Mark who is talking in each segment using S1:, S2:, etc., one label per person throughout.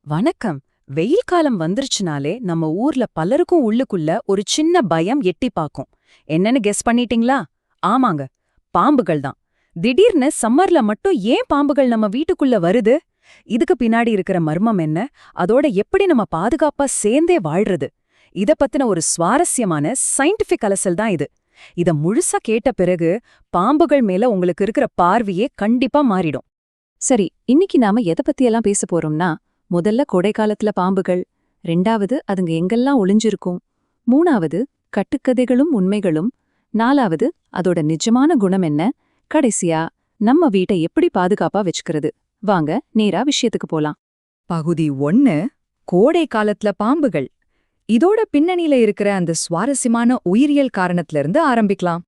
S1: வணக்கம். வெயில் காலம் வந்துருச்சுனாலே நம்ம ஊர்ல பலருக்கும் உள்ளுக்குள்ள ஒரு சின்ன பயம் எட்டி பாக்கும். என்னன்னு கெஸ் பண்ணிட்டீங்களா? ஆமாங்க, பாம்புகள் தான். திடீர்னு சம்மர்ல மட்டும் ஏன் பாம்புகள் நம்ம வீட்டுக்குள்ள வருது? இதுக்கு பின்னாடி இருக்கிற மர்மம் என்ன? அதோட எப்படி நம்ம பாதுகாப்பா சேர்ந்தே வாழ்றது? இத பத்தின ஒரு சுவாரஸ்யமான சயின்டிபிக் அலசல் தான் இது. இத முழுசா கேட்ட பிறகு பாம்புகள் மேல உங்களுக்கு இருக்கிற பார்வையே கண்டிப்பா மாறிடும்.
S2: சரி, இன்னைக்கு நாம எதை பத்தியெல்லாம் பேச போறோம்னா, முதல்ல கோடைக்காலத்துல பாம்புகள், 2வது அதுங்க எங்கெல்லாம் ஒளிஞ்சிருக்கும், 3வது கட்டுக்கதைகளும் உண்மைகளும், 4வது அதோட நிஜமான குணம் என்ன, கடைசியா நம்ம வீட்டை எப்படி பாதுகாப்பா வச்சுக்கிறது. வாங்க நேரா விஷயத்துக்கு போலாம்.
S3: பகுதி 1. கோடை காலத்துல பாம்புகள். இதோட பின்னணியில இருக்கிற அந்த சுவாரஸ்யமான உயிரியல் காரணத்துல இருந்து ஆரம்பிக்கலாம்.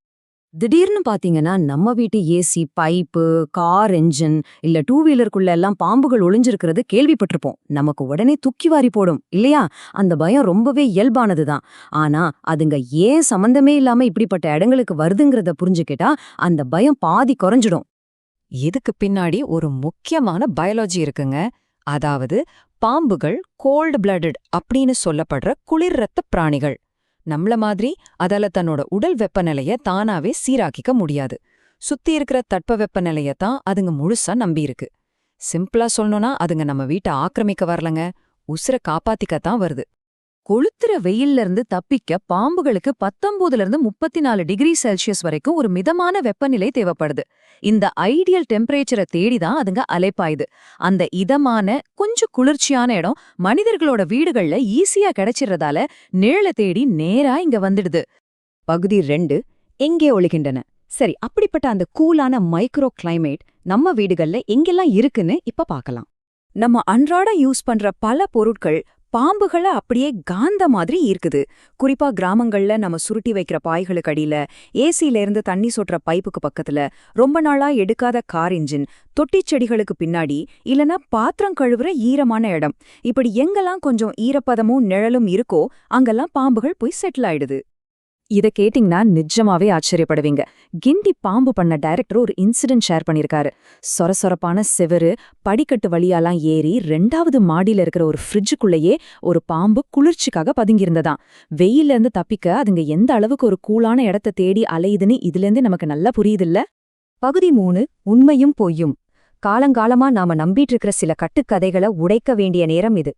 S4: திடீர்னு பாத்தீங்கன்னா நம்ம வீட்டு ஏசி, பைப்பு, கார் என்ஜின் இல்ல டூ வீலருக்குள்ள எல்லாம் பாம்புகள் ஒளிஞ்சிருக்கிறது கேள்விப்பட்டிருப்போம். நமக்கு உடனே தூக்கி வாரி போடும் இல்லையா? அந்த பயம் ரொம்பவே இயல்பானதுதான். ஆனா அதுங்க ஏன் சம்பந்தமே இல்லாம இப்படிப்பட்ட இடங்களுக்கு வருதுங்கிறத புரிஞ்சுக்கிட்டா அந்த பயம் பாதி குறைஞ்சிடும்.
S5: இதுக்கு பின்னாடி ஒரு முக்கியமான பயாலஜி இருக்குங்க. அதாவது பாம்புகள் கோல்டு பிளட்டட் அப்படின்னு சொல்லப்படுற குளிர் ரத்த பிராணிகள். நம்மள மாதிரி அதால தன்னோட உடல் வெப்பநிலைய தானாவே சீராக்கிக்க முடியாது. சுத்தி இருக்கிற தட்ப வெப்பநிலைய தான் அதுங்க முழுசா நம்பியிருக்கு. சிம்பிளா சொல்லணும்னா அதுங்க நம்ம வீட்டை ஆக்கிரமிக்க வரலங்க, உசுர காப்பாத்திக்கத்தான் வருது.
S4: கொளுத்துற வெயில்ல இருந்து தப்பிக்க பாம்புகளுக்கு 19 to 34 டிகிரி செல்சியஸ் வரைக்கும் ஒரு மிதமான வெப்பநிலை தேவைப்படுது. இந்த ஐடியல் டெம்பரேச்சரை தேடிதான் அதுங்க அலைப்பாயுது. அந்த இதமான கொஞ்சம் குளிர்ச்சியான இடம் மனிதர்களோட வீடுகள்ல ஈஸியா கிடைச்சிடுறதால நிழலை தேடி நேரா இங்க வந்துடுது.
S3: பகுதி 2. எங்கே ஒளிகின்றன. சரி, அப்படிப்பட்ட அந்த கூலான மைக்ரோ கிளைமேட் நம்ம வீடுகள்ல எங்கெல்லாம் இருக்குன்னு இப்ப பார்க்கலாம். நம்ம அன்றாட யூஸ் பண்ற பல பொருட்கள் பாம்புகளை அப்படியே காந்த மாதிரி இருக்குது. குறிப்பா கிராமங்கள்ல நம்ம சுருட்டி வைக்கிற பாய்களுக்கு அடியில, ஏசில இருந்து தண்ணி சொட்டுற பைப்புக்கு பக்கத்துல, ரொம்ப நாளா எடுக்காத கார் இன்ஜின், தொட்டிச் செடிகளுக்கு பின்னாடி, இல்லனா பாத்திரம் கழுவுற ஈரமான இடம், இப்படி எங்கெல்லாம் கொஞ்சம் ஈரப்பதமும் நிழலும் இருக்கோ அங்கெல்லாம் பாம்புகள் போய் செட்டில் ஆயிடுது.
S2: இத கேட்டிங்கன்னா நிஜமாவே ஆச்சரியப்படுவீங்க. கிண்டி பாம்பு பண்ண டைரக்டர் ஒரு இன்சிடென்ட் ஷேர் பண்ணிருக்காரு. சொரசொரப்பான செவரு, படிக்கட்டு வழியாலாம் ஏறி 2வது மாடியில இருக்கிற ஒரு ஃப்ரிட்ஜுக்குள்ளேயே ஒரு பாம்பு குளிர்ச்சிக்காக பதுங்கியிருந்ததாம். வெயில இருந்து தப்பிக்க அதுங்க எந்த அளவுக்கு ஒரு கூலான இடத்த தேடி அலையுதுன்னு இதுலேருந்து நமக்கு நல்லா புரியுதுல்ல.
S4: பகுதி 3. உண்மையும் பொய்யும். காலங்காலமா நாம நம்பிட்டு இருக்கிற சில கட்டுக்கதைகளை உடைக்க வேண்டிய நேரம் இது.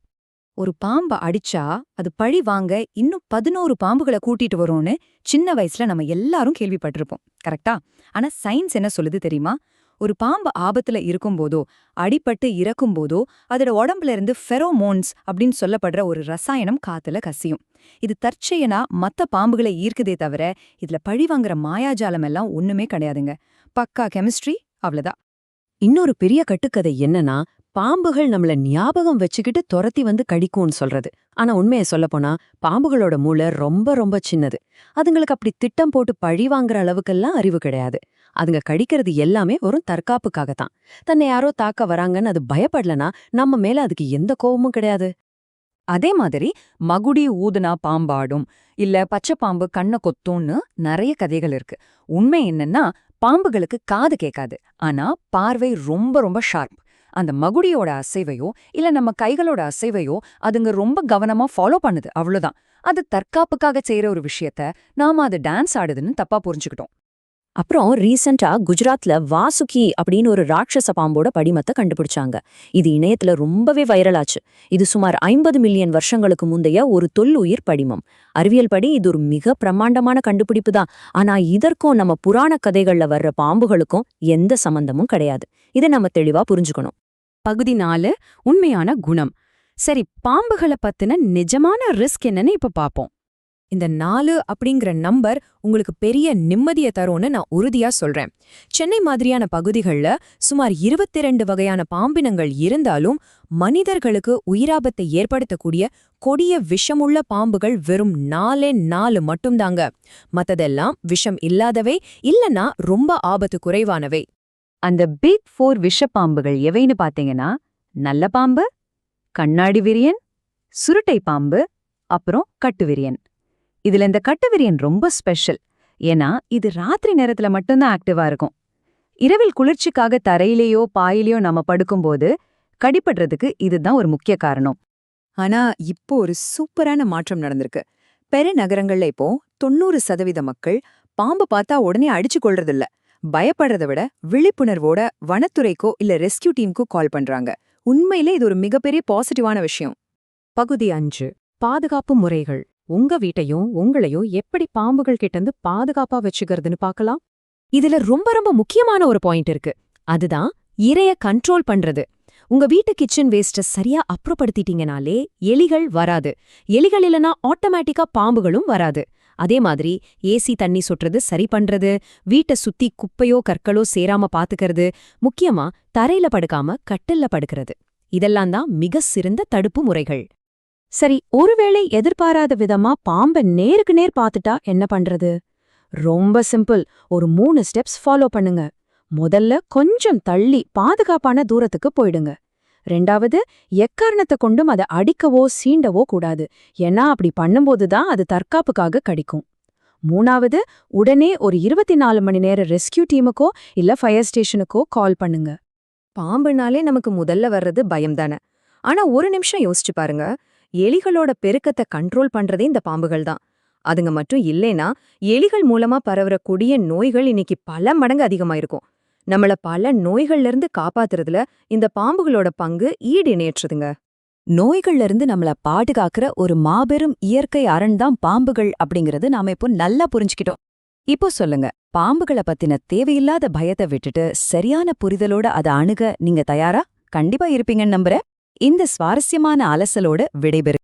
S3: ஒரு பாம்ப அடிச்சா அது பழி வாங்க இன்னும் 11 பாம்புகளை கூட்டிட்டு வரும்னு சின்ன வயசுல நம்ம எல்லாரும் கேள்விப்பட்டிருப்போம், கரெக்டா? ஆனா சயின்ஸ் என்ன சொல்லுது தெரியுமா? ஒரு பாம்பு ஆபத்துல இருக்கும்போதோ அடிபட்டு இறக்கும்போதோ அதோட உடம்புல இருந்து ஃபெரோமோன்ஸ் அப்படின்னு சொல்லப்படுற ஒரு ரசாயனம் காத்துல கசியும். இது தற்செயலா மத்த பாம்புகளை ஈர்க்குதே தவிர இதுல பழி வாங்குற மாயாஜாலம் எல்லாம் ஒண்ணுமே கிடையாதுங்க. பக்கா கெமிஸ்ட்ரி, அவ்வளவுதான்.
S4: இன்னொரு பெரிய கட்டுக்கதை என்னன்னா, பாம்புகள் நம்மள ஞாபகம் வச்சுக்கிட்டு துரத்தி வந்து கடிக்கும்னு சொல்றது. ஆனா உண்மையை சொல்லப்போனா பாம்புகளோட மூளை ரொம்ப ரொம்ப சின்னது. அதுங்களுக்கு அப்படி திட்டம் போட்டு பழி வாங்குற அளவுக்கெல்லாம் அறிவு கிடையாது. அதுங்க கடிக்கிறது எல்லாமே ஒரு தற்காப்புக்காகத்தான். தன்னை யாரோ தாக்க வராங்கன்னு அது பயப்படலனா நம்ம மேல அதுக்கு எந்த கோபமும் கிடையாது.
S3: அதே மாதிரி மகுடி ஊதுனா பாம்பாடும், இல்ல பச்சை பாம்பு கண்ண கொத்தும்னு நிறைய கதைகள் இருக்கு. உண்மை என்னன்னா பாம்புகளுக்கு காது கேட்காது, ஆனா பார்வை ரொம்ப ரொம்ப ஷார்ப். அந்த மகுடியோட அசைவையோ இல்ல நம்ம கைகளோட அசைவையோ அதுங்க ரொம்ப கவனமா ஃபாலோ பண்ணுது, அவ்வளவுதான். அது தற்காப்புக்காக செய்யற ஒரு விஷயத்த நாம அது டான்ஸ் ஆடுதுன்னு தப்பா புரிஞ்சுக்கிட்டோம்.
S4: அப்புறம் ரீசெண்டா குஜராத்ல வாசுகி அப்படின்னு ஒரு ராட்சச பாம்போட படிமத்தை கண்டுபிடிச்சாங்க. இது இணையத்துல ரொம்பவே வைரலாச்சு. இது சுமார் 50 மில்லியன் வருஷங்களுக்கு முந்தைய ஒரு தொல்லுயிர் படிமம். அறிவியல் படி இது ஒரு மிக பிரம்மாண்டமான கண்டுபிடிப்பு தான். ஆனா இதற்கும் நம்ம புராண கதைகள்ல வர்ற பாம்புகளுக்கும் எந்த சம்பந்தமும் கிடையாது. இதை நம்ம தெளிவா புரிஞ்சுக்கணும்.
S1: பகுதி 4. உண்மையான குணம். சரி, பாம்புகளை பத்தின நிஜமான ரிஸ்க் என்னன்னு இப்ப பாப்போம்.
S3: இந்த 4 அப்படிங்கிற நம்பர் உங்களுக்கு பெரிய நிம்மதியை தரும்னு நான் உறுதியா சொல்றேன். சென்னை மாதிரியான பகுதிகள்ல சுமார் 22 வகையான பாம்பினங்கள் இருந்தாலும் மனிதர்களுக்கு உயிராபத்தை ஏற்படுத்தக்கூடிய கொடிய விஷமுள்ள பாம்புகள் வெறும் 4 மட்டும்தாங்க. மத்ததெல்லாம் விஷம் இல்லாதவை, இல்லனா ரொம்ப ஆபத்து குறைவானவை.
S4: அந்த பிக் 4 விஷப்பாம்புகள் எவைன்னு பாத்தீங்கன்னா, நல்ல பாம்பு, கண்ணாடி விரியன், சுருட்டை பாம்பு, அப்புறம் கட்டுவிரியன். இதுல இந்த கட்டுவிரியன் ரொம்ப ஸ்பெஷல். ஏன்னா இது ராத்திரி நேரத்துல மட்டும்தான் ஆக்டிவா இருக்கும். இரவில் குளிர்ச்சிக்காக தரையிலேயோ பாயிலையோ நம்ம படுக்கும்போது
S3: கடிபடுறதுக்கு இதுதான் ஒரு முக்கிய காரணம். ஆனா இப்போ ஒரு சூப்பரான மாற்றம் நடந்திருக்கு. பெருநகரங்கள்ல இப்போ 90% மக்கள் பாம்பு பார்த்தா உடனே அடிச்சு கொள்றதில்ல. பயப்படுறத விட விழிப்புணர்வோட வனத்துறைக்கோ இல்ல ரெஸ்கியூ டீமுக்கோ கால் பண்றாங்க. உண்மையிலே இது ஒரு மிகப்பெரிய பாசிட்டிவான விஷயம்.
S2: பகுதி 5 பாதுகாப்பு முறைகள். உங்க வீட்டையும் உங்களையும் எப்படி பாம்புகள் கிட்டந்து பாதுகாப்பா வச்சுக்கிறதுன்னு பார்க்கலாம். இதுல ரொம்ப ரொம்ப முக்கியமான ஒரு பாயிண்ட் இருக்கு. அதுதான் இரைய கண்ட்ரோல் பண்றது. உங்க வீட்டு கிச்சன் வேஸ்ட சரியா அப்புறப்படுத்திட்டீங்கனாலே எலிகள் வராது. எலிகள் இல்லனா ஆட்டோமேட்டிக்கா பாம்புகளும் வராது. அதே மாதிரி ஏசி தண்ணி சொட்டுறது சரி பண்றது, வீட்டை சுத்தி குப்பையோ கற்களோ சேராம பாத்துக்கிறது, முக்கியமா தரையில படுக்காம கட்டில்ல படுக்கிறது. இதெல்லாம் தான் மிக சிறந்த தடுப்பு முறைகள். சரி, ஒருவேளை எதிர்பாராத விதமா பாம்பை நேருக்கு நேர் பார்த்துட்டா என்ன பண்றது? ரொம்ப சிம்பிள். ஒரு 3 ஸ்டெப்ஸ் ஃபாலோ பண்ணுங்க. முதல்ல கொஞ்சம் தள்ளி பாதுகாப்பான தூரத்துக்கு போயிடுங்க. 2வது, எக்காரணத்தை கொண்டும் அதை அடிக்கவோ சீண்டவோ கூடாது. ஏன்னா அப்படி பண்ணும்போது தான் அது தற்காப்புக்காக கடிக்கும். 3வது, உடனே ஒரு 24 மணி நேர ரெஸ்கியூ டீமுக்கோ இல்ல ஃபயர் ஸ்டேஷனுக்கோ கால் பண்ணுங்க.
S3: பாம்புனாலே நமக்கு முதல்ல வர்றது பயம்தானே. ஆனா ஒரு நிமிஷம் யோசிச்சு பாருங்க. எலிகளோட பெருக்கத்தை கண்ட்ரோல் பண்றதே இந்த பாம்புகள் தான். அதுங்க மட்டும் இல்லைனா எலிகள் மூலமா பரவுற கொடிய நோய்கள் இன்னைக்கு பல மடங்கு அதிகமாயிருக்கும். நம்மள பல நோய்கள்ல இருந்து காப்பாத்துறதுல இந்த பாம்புகளோட பங்கு ஈடு இணையற்றதுங்க.
S4: நோய்கள்ல இருந்து நம்மள பாதுகாக்கிற ஒரு மாபெரும் இயற்கை அரண் தான் பாம்புகள் அப்படிங்கறது நாம இப்போ நல்லா புரிஞ்சுக்கிட்டோம். இப்போ சொல்லுங்க, பாம்புகளை பத்தின தேவையில்லாத பயத்தை விட்டுட்டு சரியான புரிதலோட அதை அணுக நீங்க தயாரா? கண்டிப்பா இருப்பீங்கன்னு நம்புறேன். இந்த சுவாரஸ்யமான அலசலோட விடைபெறு